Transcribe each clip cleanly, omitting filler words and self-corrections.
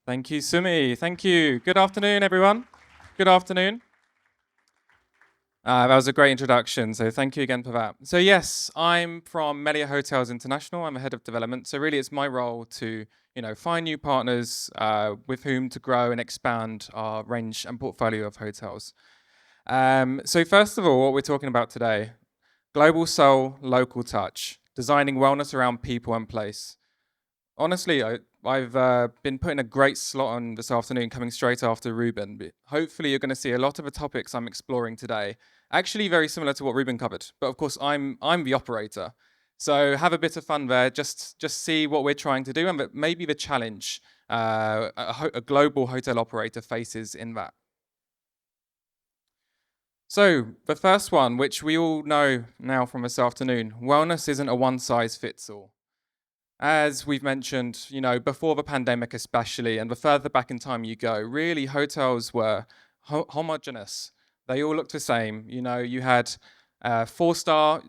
Thank you, Sumi. Thank you. Good afternoon, everyone. Good afternoon. That was a great introduction, so thank you again for that. So yes, I'm from Melia Hotels International. I'm a head of development. So really, it's my role to find new partners with whom to grow and expand our range and portfolio of hotels. So first of all, what we're talking about today: global soul, local touch, designing wellness around people and place. Honestly, I've been putting a great slot on this afternoon, coming straight after Ruben. But hopefully, you're going to see a lot of the topics I'm exploring today, actually very similar to what Ruben covered. But of course, I'm the operator, so have a bit of fun there. Just see what we're trying to do, and maybe the challenge a global hotel operator faces in that. So the first one, which we all know now from this afternoon, wellness isn't a one size fits all. As we've mentioned, before the pandemic especially, and the further back in time you go, really hotels were homogenous. They all looked the same. You had 4-star,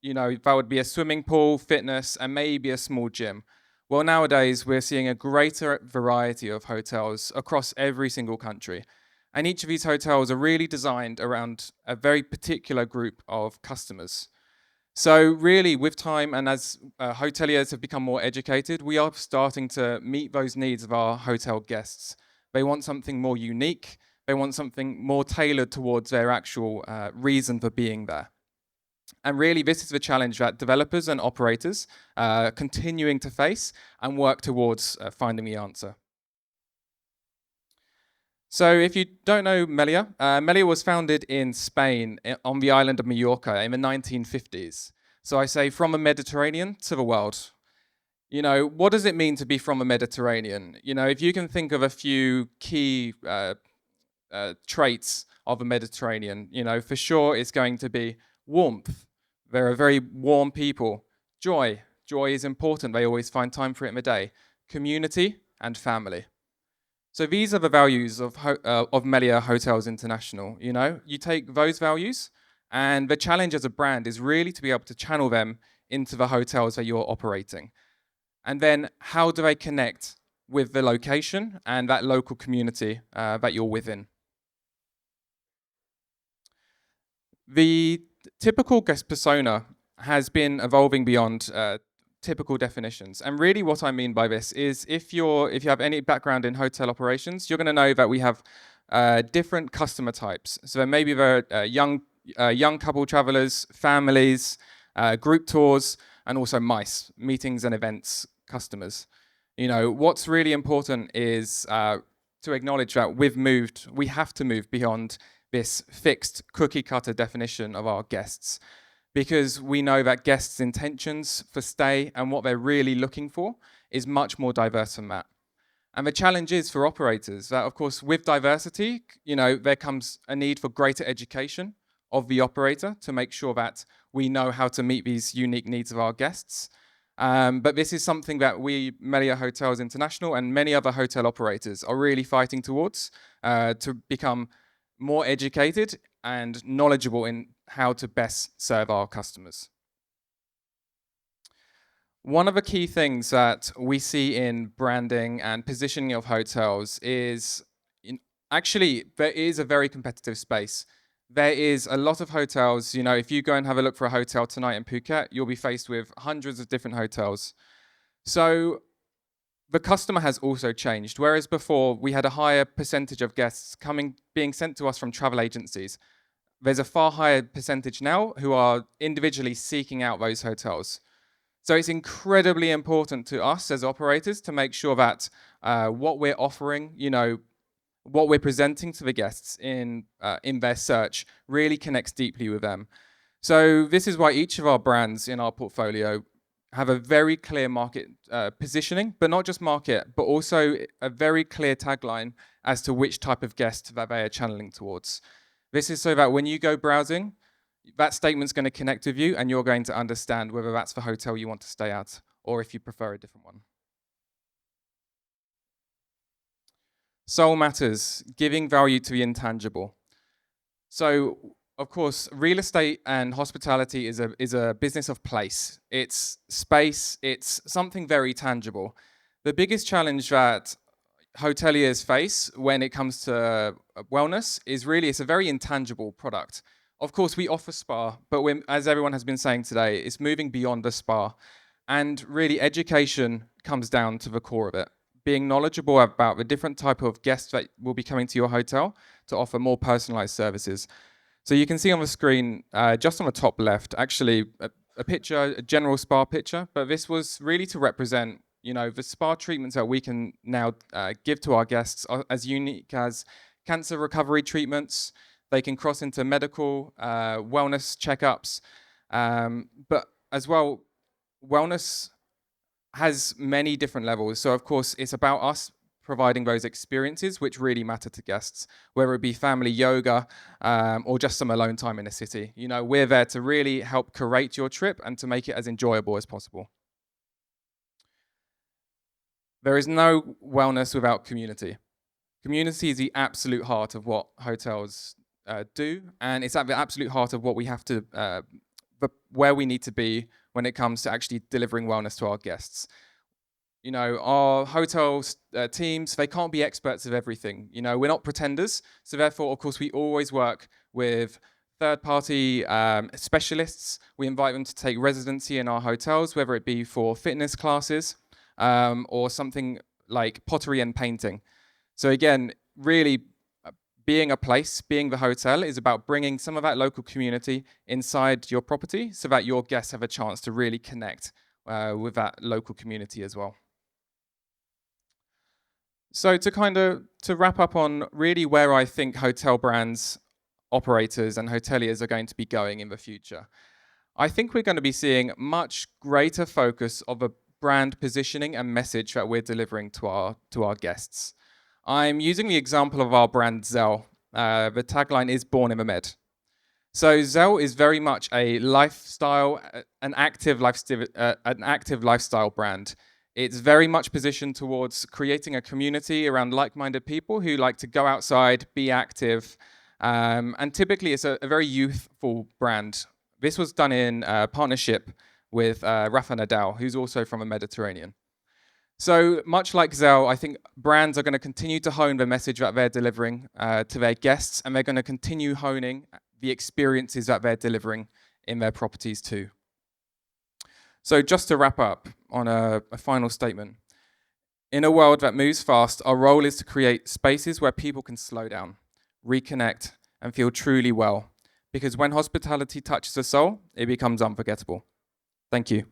that would be a swimming pool, fitness, and maybe a small gym. Well, nowadays we're seeing a greater variety of hotels across every single country. And each of these hotels are really designed around a very particular group of customers. So really, with time and as hoteliers have become more educated, we are starting to meet those needs of our hotel guests. They want something more unique. They want something more tailored towards their actual reason for being there. And really, this is the challenge that developers and operators are continuing to face and work towards finding the answer. So if you don't know Melia, Melia was founded in Spain on the island of Mallorca in the 1950s. So I say from the Mediterranean to the world. What does it mean to be from the Mediterranean? If you can think of a few key traits of the Mediterranean, for sure it's going to be warmth. They're a very warm people. Joy. Joy is important. They always find time for it in the day. Community and family. So these are the values of Melia Hotels International. You take those values, and the challenge as a brand is really to be able to channel them into the hotels that you're operating. And then how do they connect with the location and that local community that you're within? The typical guest persona has been evolving beyond typical definitions. And really what I mean by this is if you have any background in hotel operations, you're going to know that we have different customer types. So maybe there are young couple travelers, families, group tours, and also MICE, meetings and events customers. What's really important is to acknowledge that we have to move beyond this fixed cookie cutter definition of our guests, because we know that guests' intentions for stay and what they're really looking for is much more diverse than that. And the challenge is for operators that, of course, with diversity, there comes a need for greater education of the operator to make sure that we know how to meet these unique needs of our guests. But this is something that we, Melia Hotels International, and many other hotel operators are really fighting towards to become more educated and knowledgeable in how to best serve our customers. One of the key things that we see in branding and positioning of hotels is actually there is a very competitive space. There is a lot of hotels. If you go and have a look for a hotel tonight in Phuket, you'll be faced with hundreds of different hotels. So the customer has also changed. Whereas before we had a higher percentage of guests being sent to us from travel agencies, there's a far higher percentage now who are individually seeking out those hotels. So it's incredibly important to us as operators to make sure that what we're offering, what we're presenting to the guests in their search really connects deeply with them. So this is why each of our brands in our portfolio have a very clear market positioning, but not just market, but also a very clear tagline as to which type of guest that they are channeling towards. This is so that when you go browsing, that statement's going to connect with you and you're going to understand whether that's the hotel you want to stay at or if you prefer a different one. Soul matters, giving value to the intangible. So, of course, real estate and hospitality is a business of place. It's space, it's something very tangible. The biggest challenge that hoteliers face when it comes to wellness is really it's a very intangible product. Of course, we offer spa, but as everyone has been saying today, it's moving beyond the spa. And really, education comes down to the core of it. Being knowledgeable about the different type of guests that will be coming to your hotel to offer more personalized services. So you can see on the screen, just on the top left, actually a picture, a general spa picture, but this was really to represent, the spa treatments that we can now give to our guests are as unique as cancer recovery treatments. They can cross into medical wellness checkups, but as well, wellness has many different levels. So of course, it's about us providing those experiences which really matter to guests, whether it be family yoga or just some alone time in the city. We're there to really help curate your trip and to make it as enjoyable as possible. There is no wellness without community. Community is the absolute heart of what hotels do, and it's at the absolute heart of what we have to, where we need to be when it comes to actually delivering wellness to our guests. Our hotel teams, they can't be experts of everything. We're not pretenders. So therefore, of course, we always work with third-party specialists. We invite them to take residency in our hotels, whether it be for fitness classes or something like pottery and painting. So again, really being a place, being the hotel is about bringing some of that local community inside your property so that your guests have a chance to really connect with that local community as well. So to wrap up on really where I think hotel brands, operators and hoteliers are going to be going in the future, I think we're going to be seeing much greater focus of a brand positioning and message that we're delivering to our guests. I'm using the example of our brand Zell. The tagline is "Born in the Med." So Zell is very much a lifestyle, an active lifestyle brand. It's very much positioned towards creating a community around like-minded people who like to go outside, be active, and typically it's a very youthful brand. This was done in partnership with Rafa Nadal, who's also from the Mediterranean. So much like Zell, I think brands are going to continue to hone the message that they're delivering to their guests, and they're going to continue honing the experiences that they're delivering in their properties too. So just to wrap up on a final statement, in a world that moves fast, our role is to create spaces where people can slow down, reconnect, and feel truly well. Because when hospitality touches the soul, it becomes unforgettable. Thank you.